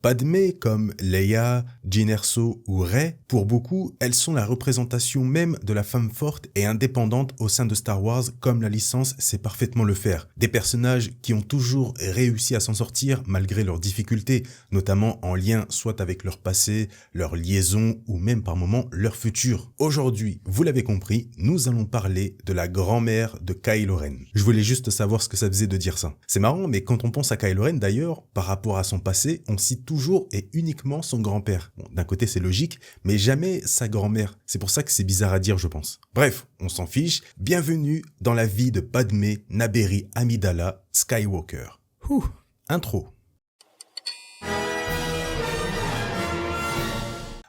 Padmé, comme Leia, Jyn Erso ou Rey, pour beaucoup, elles sont la représentation même de la femme forte et indépendante au sein de Star Wars, comme la licence sait parfaitement le faire. Des personnages qui ont toujours réussi à s'en sortir malgré leurs difficultés, notamment en lien soit avec leur passé, leur liaison ou même par moments leur futur. Aujourd'hui, vous l'avez compris, nous allons parler de la grand-mère de Kylo Ren. Je voulais juste savoir ce que ça faisait de dire ça. C'est marrant, mais quand on pense à Kylo Ren d'ailleurs, par rapport à son passé, on cite toujours et uniquement son grand-père. Bon, d'un côté c'est logique, mais jamais sa grand-mère. C'est pour ça que c'est bizarre à dire, je pense. Bref, on s'en fiche. Bienvenue dans la vie de Padmé Naberrie Amidala Skywalker. Intro.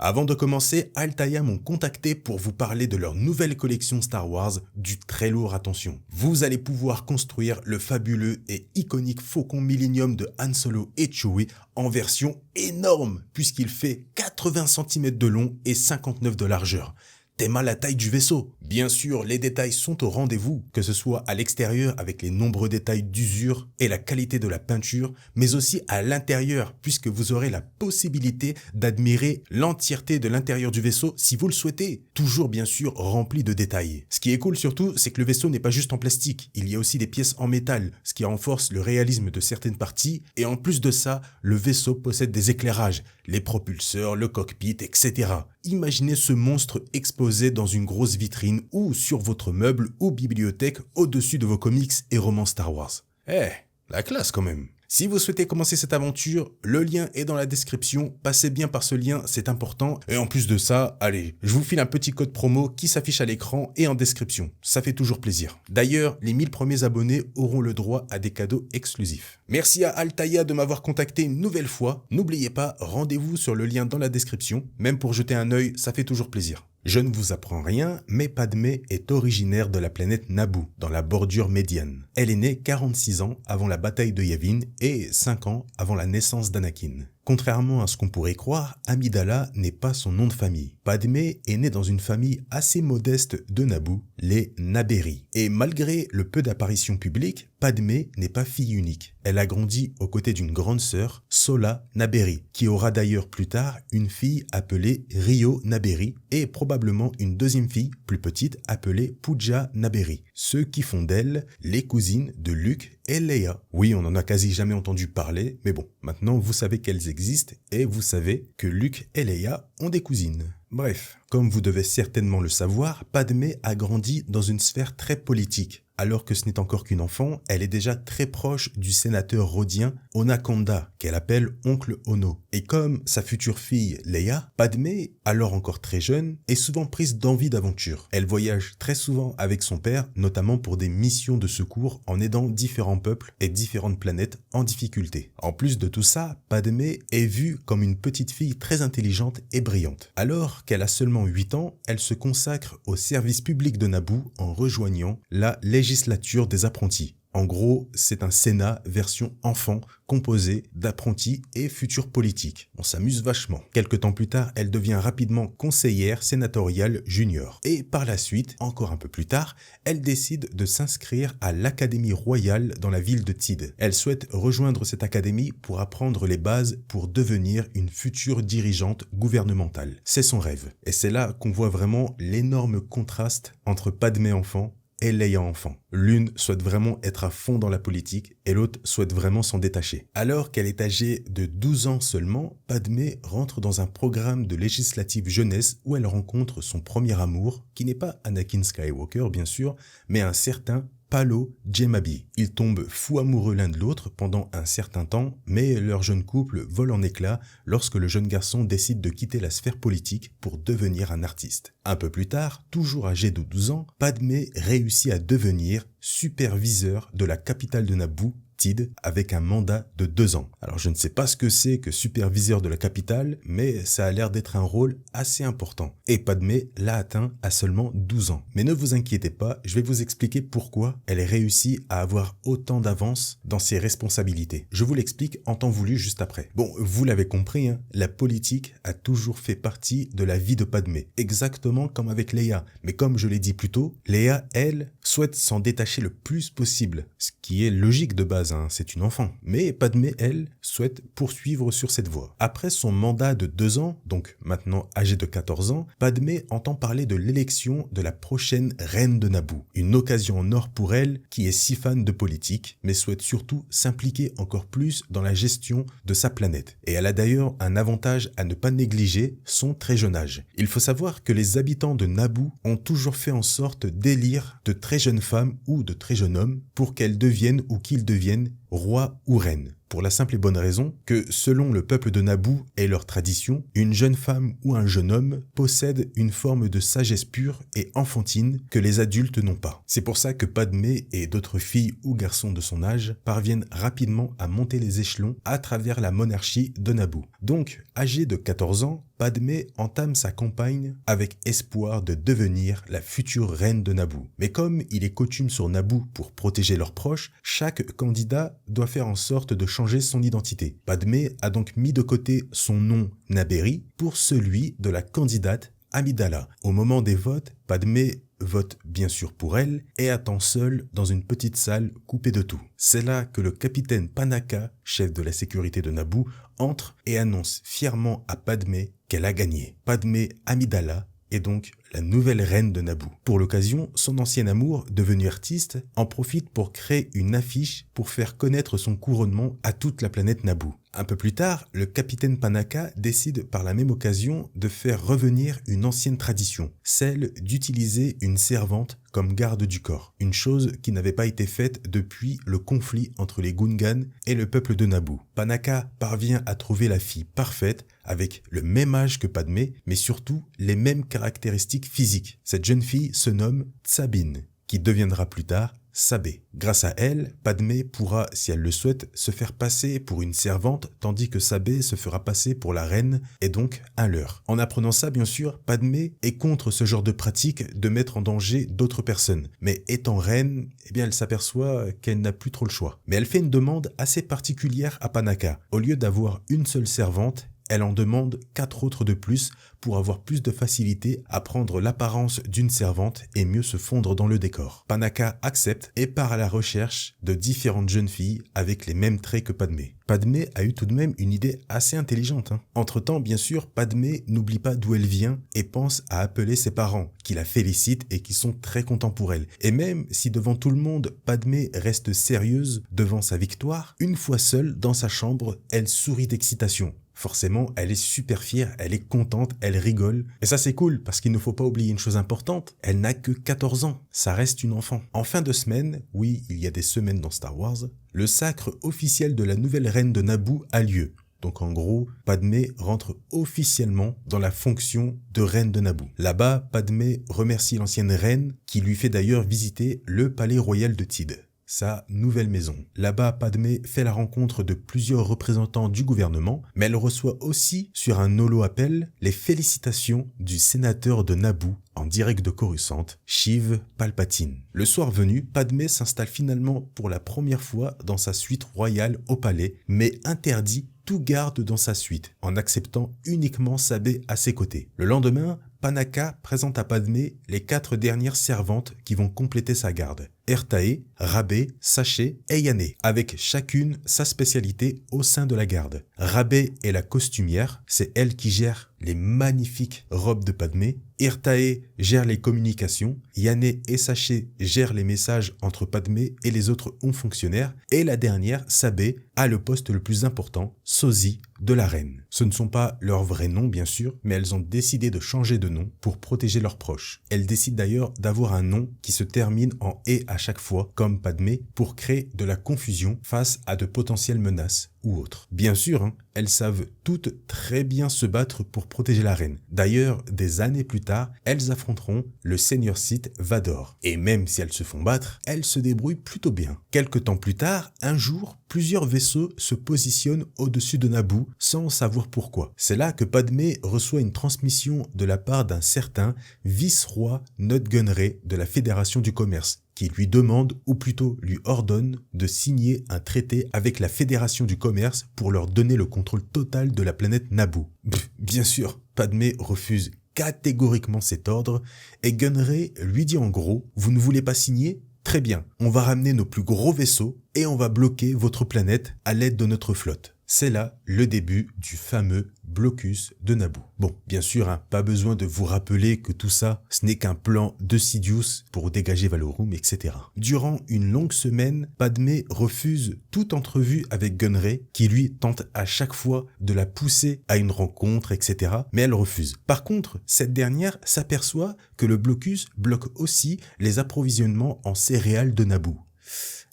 Avant de commencer, Altaïa m'ont contacté pour vous parler de leur nouvelle collection Star Wars du très lourd attention. Vous allez pouvoir construire le fabuleux et iconique Faucon Millennium de Han Solo et Chewie en version énorme puisqu'il fait 80 cm de long et 59 de largeur. T'aimes la taille du vaisseau. Bien sûr, les détails sont au rendez-vous, que ce soit à l'extérieur avec les nombreux détails d'usure et la qualité de la peinture, mais aussi à l'intérieur, puisque vous aurez la possibilité d'admirer l'entièreté de l'intérieur du vaisseau si vous le souhaitez. Toujours bien sûr rempli de détails. Ce qui est cool surtout, c'est que le vaisseau n'est pas juste en plastique, il y a aussi des pièces en métal, ce qui renforce le réalisme de certaines parties, et en plus de ça, le vaisseau possède des éclairages, les propulseurs, le cockpit, etc. Imaginez ce monstre exposé dans une grosse vitrine ou sur votre meuble ou bibliothèque au-dessus de vos comics et romans Star Wars. La classe quand même. Si vous souhaitez commencer cette aventure, le lien est dans la description, passez bien par ce lien, c'est important. Et en plus de ça, allez, je vous file un petit code promo qui s'affiche à l'écran et en description. Ça fait toujours plaisir. D'ailleurs, les 1000 premiers abonnés auront le droit à des cadeaux exclusifs. Merci à Altaïa de m'avoir contacté une nouvelle fois. N'oubliez pas, rendez-vous sur le lien dans la description. Même pour jeter un œil, ça fait toujours plaisir. Je ne vous apprends rien, mais Padmé est originaire de la planète Naboo, dans la bordure médiane. Elle est née 46 ans avant la bataille de Yavin et 5 ans avant la naissance d'Anakin. Contrairement à ce qu'on pourrait croire, Amidala n'est pas son nom de famille. Padmé est née dans une famille assez modeste de Naboo, les Naberrie. Et malgré le peu d'apparitions publiques, Padmé n'est pas fille unique. Elle a grandi aux côtés d'une grande sœur, Sola Naberrie, qui aura d'ailleurs plus tard une fille appelée Rio Naberrie et probablement une deuxième fille plus petite appelée Pooja Naberrie, ce qui font d'elle les cousines de Luke et Leia. Oui, on en a quasi jamais entendu parler, mais bon, maintenant vous savez qu'elles existent et vous savez que Luke et Leia ont des cousines. Bref, comme vous devez certainement le savoir, Padmé a grandi dans une sphère très politique. Alors que ce n'est encore qu'une enfant, elle est déjà très proche du sénateur rhodien Onaconda, qu'elle appelle oncle Ono. Et comme sa future fille Leia, Padmé, alors encore très jeune, est souvent prise d'envie d'aventure. Elle voyage très souvent avec son père, notamment pour des missions de secours en aidant différents peuples et différentes planètes en difficulté. En plus de tout ça, Padmé est vue comme une petite fille très intelligente et brillante. Alors qu'elle a seulement 8 ans, elle se consacre au service public de Naboo en rejoignant la législature des apprentis. En gros, c'est un Sénat version enfant composé d'apprentis et futurs politiques. On s'amuse vachement. Quelque temps plus tard, elle devient rapidement conseillère sénatoriale junior. Et par la suite, encore un peu plus tard, elle décide de s'inscrire à l'Académie royale dans la ville de Tid. Elle souhaite rejoindre cette académie pour apprendre les bases pour devenir une future dirigeante gouvernementale. C'est son rêve. Et c'est là qu'on voit vraiment l'énorme contraste entre Padmé enfant et Leia enfant. L'une souhaite vraiment être à fond dans la politique et l'autre souhaite vraiment s'en détacher. Alors qu'elle est âgée de 12 ans seulement, Padmé rentre dans un programme de législative jeunesse où elle rencontre son premier amour, qui n'est pas Anakin Skywalker bien sûr, mais un certain Palo Jemabi. Ils tombent fous amoureux l'un de l'autre pendant un certain temps, mais leur jeune couple vole en éclats lorsque le jeune garçon décide de quitter la sphère politique pour devenir un artiste. Un peu plus tard, toujours âgé de 12 ans, Padmé réussit à devenir superviseur de la capitale de Naboo, Tid, avec un mandat de 2 ans. Alors je ne sais pas ce que c'est que superviseur de la capitale, mais ça a l'air d'être un rôle assez important. Et Padmé l'a atteint à seulement 12 ans. Mais ne vous inquiétez pas, je vais vous expliquer pourquoi elle réussit à avoir autant d'avance dans ses responsabilités. Je vous l'explique en temps voulu juste après. Bon, vous l'avez compris, hein, la politique a toujours fait partie de la vie de Padmé, exactement comme avec Leia. Mais comme je l'ai dit plus tôt, Leia, elle, souhaite s'en détacher le plus possible, ce qui est logique de base. base, hein, c'est une enfant. Mais Padmé, elle, souhaite poursuivre sur cette voie. Après son mandat de 2 ans, donc maintenant âgée de 14 ans, Padmé entend parler de l'élection de la prochaine reine de Naboo. Une occasion en or pour elle, qui est si fan de politique, mais souhaite surtout s'impliquer encore plus dans la gestion de sa planète. Et elle a d'ailleurs un avantage à ne pas négliger, son très jeune âge. Il faut savoir que les habitants de Naboo ont toujours fait en sorte d'élire de très jeunes femmes ou de très jeunes hommes pour qu'elles deviennent ou qu'ils deviennent rois ou reines. Pour la simple et bonne raison que, selon le peuple de Naboo et leur tradition, une jeune femme ou un jeune homme possède une forme de sagesse pure et enfantine que les adultes n'ont pas. C'est pour ça que Padmé et d'autres filles ou garçons de son âge parviennent rapidement à monter les échelons à travers la monarchie de Naboo. Donc, âgée de 14 ans, Padmé entame sa campagne avec espoir de devenir la future reine de Naboo. Mais comme il est coutume sur Naboo pour protéger leurs proches, chaque candidat doit faire en sorte de changer son identité. Padmé a donc mis de côté son nom Naberi pour celui de la candidate Amidala. Au moment des votes, Padmé vote bien sûr pour elle et attend seule dans une petite salle coupée de tout. C'est là que le capitaine Panaka, chef de la sécurité de Naboo, entre et annonce fièrement à Padmé qu'elle a gagné. Padmé Amidala est donc la nouvelle reine de Naboo. Pour l'occasion, son ancien amour, devenu artiste, en profite pour créer une affiche pour faire connaître son couronnement à toute la planète Naboo. Un peu plus tard, le capitaine Panaka décide par la même occasion de faire revenir une ancienne tradition, celle d'utiliser une servante comme garde du corps, une chose qui n'avait pas été faite depuis le conflit entre les Gungans et le peuple de Naboo. Panaka parvient à trouver la fille parfaite avec le même âge que Padmé, mais surtout les mêmes caractéristiques physiques. Cette jeune fille se nomme Tsabine, qui deviendra plus tard Sabé. Grâce à elle, Padmé pourra, si elle le souhaite, se faire passer pour une servante, tandis que Sabé se fera passer pour la reine et donc un leurre. En apprenant ça, bien sûr, Padmé est contre ce genre de pratique de mettre en danger d'autres personnes. Mais étant reine, eh bien, elle s'aperçoit qu'elle n'a plus trop le choix. Mais elle fait une demande assez particulière à Panaka. Au lieu d'avoir une seule servante, elle en demande 4 autres de plus pour avoir plus de facilité à prendre l'apparence d'une servante et mieux se fondre dans le décor. Panaka accepte et part à la recherche de différentes jeunes filles avec les mêmes traits que Padmé. Padmé a eu tout de même une idée assez intelligente. Entre-temps, bien sûr, Padmé n'oublie pas d'où elle vient et pense à appeler ses parents, qui la félicitent et qui sont très contents pour elle. Et même si devant tout le monde, Padmé reste sérieuse devant sa victoire, une fois seule dans sa chambre, elle sourit d'excitation. Forcément, elle est super fière, elle est contente, elle rigole. Et ça c'est cool, parce qu'il ne faut pas oublier une chose importante, elle n'a que 14 ans, ça reste une enfant. En fin de semaine, oui, il y a des semaines dans Star Wars, le sacre officiel de la nouvelle reine de Naboo a lieu. Donc en gros, Padmé rentre officiellement dans la fonction de reine de Naboo. Là-bas, Padmé remercie l'ancienne reine, qui lui fait d'ailleurs visiter le palais royal de Tid, sa nouvelle maison. Là-bas, Padmé fait la rencontre de plusieurs représentants du gouvernement, mais elle reçoit aussi, sur un holo-appel, les félicitations du sénateur de Naboo, en direct de Coruscant, Sheev Palpatine. Le soir venu, Padmé s'installe finalement pour la première fois dans sa suite royale au palais, mais interdit tout garde dans sa suite, en acceptant uniquement Sabé à ses côtés. Le lendemain, Panaka présente à Padmé les 4 dernières servantes qui vont compléter sa garde. Ertaé, Rabé, Saché et Yané, avec chacune sa spécialité au sein de la garde. Rabé est la costumière, c'est elle qui gère les magnifiques robes de Padmé. Ertaé gère les communications, Yané et Saché gèrent les messages entre Padmé et les autres hauts fonctionnaires, et la dernière, Sabé, a le poste le plus important, sosie de la reine. Ce ne sont pas leurs vrais noms bien sûr, mais elles ont décidé de changer de nom pour protéger leurs proches. Elles décident d'ailleurs d'avoir un nom qui se termine en « et » à chaque fois, comme Padmé, pour créer de la confusion face à de potentielles menaces ou autres. Bien sûr, elles savent toutes très bien se battre pour protéger la reine. D'ailleurs, des années plus tard, elles affronteront le Seigneur Sith Vador. Et même si elles se font battre, elles se débrouillent plutôt bien. Quelque temps plus tard, un jour, plusieurs vaisseaux se positionnent au-dessus de Naboo sans savoir pourquoi. C'est là que Padmé reçoit une transmission de la part d'un certain vice-roi Nut Gunray de la Fédération du Commerce, qui lui demande, ou plutôt lui ordonne, de signer un traité avec la Fédération du Commerce pour leur donner le contrôle total de la planète Naboo. Bien sûr, Padmé refuse catégoriquement cet ordre et Gunray lui dit en gros « Vous ne voulez pas signer ? Très bien, on va ramener nos plus gros vaisseaux et on va bloquer votre planète à l'aide de notre flotte. C'est là le début du fameux blocus de Naboo. Bon, bien sûr, pas besoin de vous rappeler que tout ça, ce n'est qu'un plan de Sidious pour dégager Valorum, etc. Durant une longue semaine, Padmé refuse toute entrevue avec Gunray, qui lui tente à chaque fois de la pousser à une rencontre, etc. Mais elle refuse. Par contre, cette dernière s'aperçoit que le blocus bloque aussi les approvisionnements en céréales de Naboo.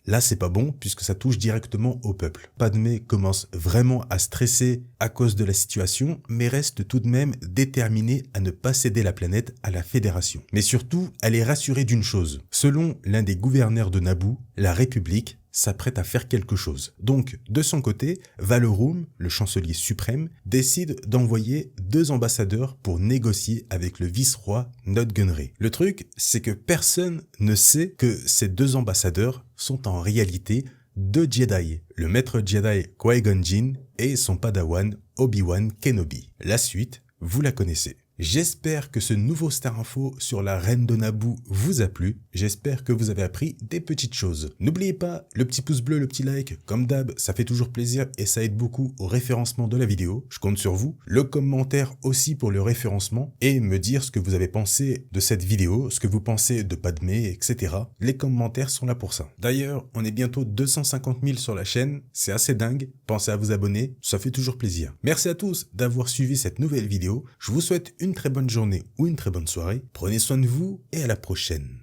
Là, c'est pas bon puisque ça touche directement au peuple. Padmé commence vraiment à stresser à cause de la situation, mais reste tout de même déterminée à ne pas céder la planète à la Fédération. Mais surtout, elle est rassurée d'une chose. Selon l'un des gouverneurs de Naboo, la République s'apprête à faire quelque chose. Donc, de son côté, Valorum, le chancelier suprême, décide d'envoyer 2 ambassadeurs pour négocier avec le vice-roi Nute Gunray. Le truc, c'est que personne ne sait que ces 2 ambassadeurs sont en réalité 2 Jedi, le maître Jedi Qui-Gon Jinn et son padawan Obi-Wan Kenobi. La suite, vous la connaissez. J'espère que ce nouveau Star Info sur la reine de Naboo vous a plu. J'espère que vous avez appris des petites choses. N'oubliez pas le petit pouce bleu, le petit like. Comme d'hab, ça fait toujours plaisir et ça aide beaucoup au référencement de la vidéo. Je compte sur vous. Le commentaire aussi pour le référencement et me dire ce que vous avez pensé de cette vidéo, ce que vous pensez de Padmé, etc. Les commentaires sont là pour ça. D'ailleurs, on est bientôt 250 000 sur la chaîne. C'est assez dingue. Pensez à vous abonner. Ça fait toujours plaisir. Merci à tous d'avoir suivi cette nouvelle vidéo. Je vous souhaite une très bonne journée ou une très bonne soirée. Prenez soin de vous et à la prochaine.